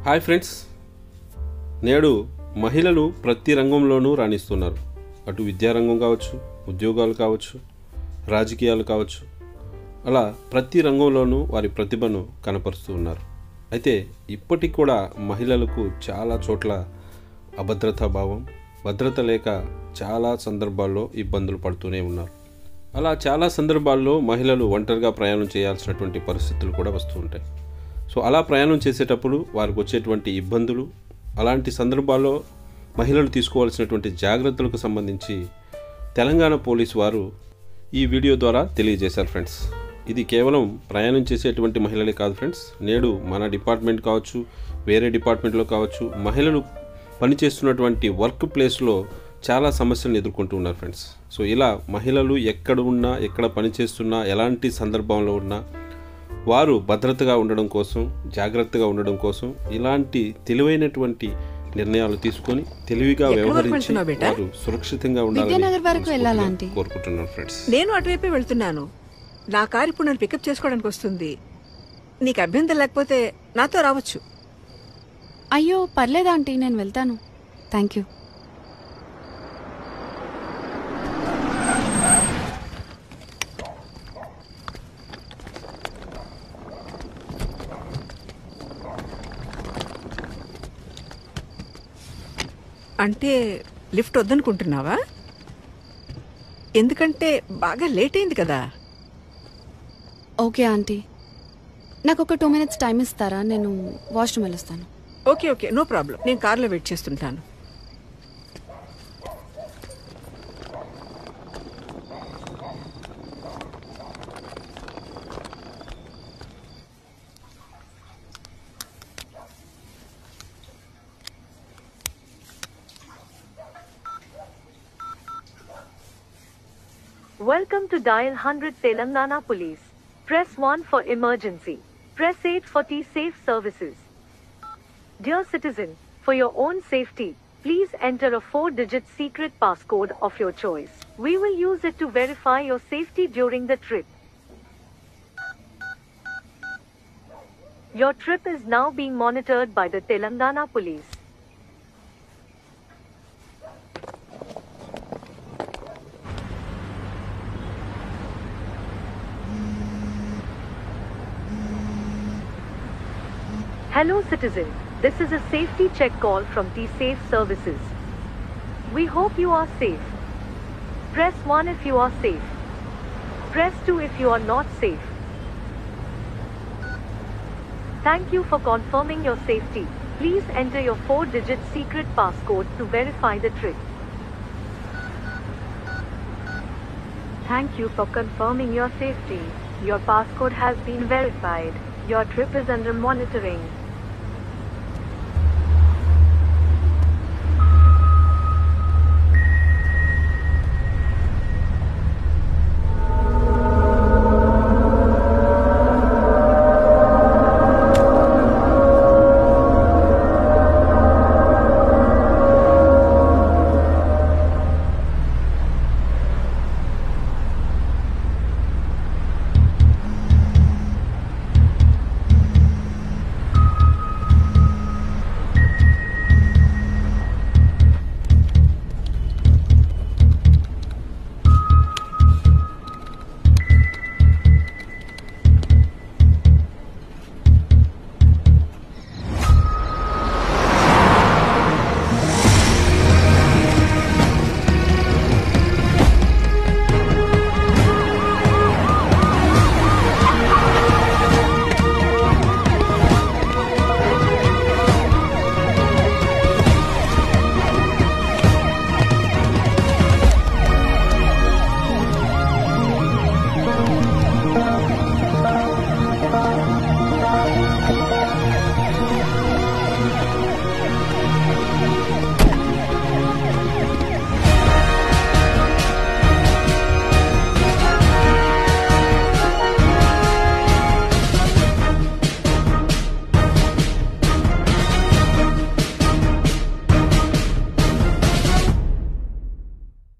Hi friends, నేడు మహిళలు ప్రతి రంగంలోనూ రాణిస్తున్నారు. అటు విద్యారంగం కావచ్చు, ఉద్యోగాలు కావచ్చు, రాజకీయాలు కావచ్చు, అలా ప్రతి రంగంలోనూ వారి ప్రతిభను కనపరుస్తూ ఉన్నారు. అయితే ఇప్పటికి కూడా మహిళలకు చాలా చోట్ల అభద్రతా భావం, భద్రత లేక చాలా సందర్భాల్లో ఇబ్బందులు పడుతూనే ఉన్నారు. అలా చాలా సందర్భాల్లో మహిళలు ఒంటరిగా ప్రయాణం చేయాల్సినటువంటి పరిస్థితులు కూడా వస్తూ ఉంటాయి. సో అలా ప్రయాణం చేసేటప్పుడు వారికి వచ్చేటువంటి ఇబ్బందులు, అలాంటి సందర్భాల్లో మహిళలు తీసుకోవాల్సినటువంటి జాగ్రత్తలకు సంబంధించి తెలంగాణ పోలీసు వారు ఈ వీడియో ద్వారా తెలియజేశారు ఫ్రెండ్స్. ఇది కేవలం ప్రయాణం చేసేటువంటి మహిళలే కాదు ఫ్రెండ్స్, నేడు మన డిపార్ట్మెంట్ కావచ్చు, వేరే డిపార్ట్మెంట్లో కావచ్చు, మహిళలు పనిచేస్తున్నటువంటి వర్క్ ప్లేస్లో చాలా సమస్యలను ఎదుర్కొంటూ ఉన్నారు ఫ్రెండ్స్. సో ఇలా మహిళలు ఎక్కడ ఉన్నా, ఎక్కడ పనిచేస్తున్నా, ఎలాంటి సందర్భంలో ఉన్నా వారు భద్రతగా ఉండడం కోసం, జాగ్రత్తగా ఉండడం కోసం ఇలాంటి తెలివైనటువంటి నిర్ణయాలు తీసుకొని తెలివిగా వ్యవహరించి వారు సురక్షితంగా ఉండాలని కోరుకుంటున్నాను ఫ్రెండ్స్. నేను అటువైపే వెళ్తున్నాను. నా కారు ఇప్పుడు నన్ను పికప్ చేసుకోవడానికి వస్తుంది. నీకు అభ్యంతరం లేకపోతే నాతో రావచ్చు. అయ్యో పర్లేదు ఆంటీ, నేను వెళ్తాను. Thank you. అంటే లిఫ్ట్ వద్దనుకుంటున్నావా? ఎందుకంటే బాగా లేట్ అయింది కదా. ఓకే ఆంటీ, నాకు ఒక 2 minutes టైం ఇస్తారా? నేను వాష్రూమ్ వెళ్ళొస్తాను. Okay okay, no problem. నేను కార్లో వెయిట్ చేస్తుంటాను. Welcome to Dial 100 Telangana Police. Press 1 for emergency. Press 8 for T-Safe services. Dear citizen, for your own safety, please enter a 4-digit secret passcode of your choice. We will use it to verify your safety during the trip. Your trip is now being monitored by the Telangana Police. Hello citizen, this is a safety check call from T-Safe services. We hope you are safe. Press 1 if you are safe. Press 2 if you are not safe. Thank you for confirming your safety. Please enter your 4-digit secret passcode to verify the trip. Thank you for confirming your safety. Your passcode has been verified. Your trip is under monitoring.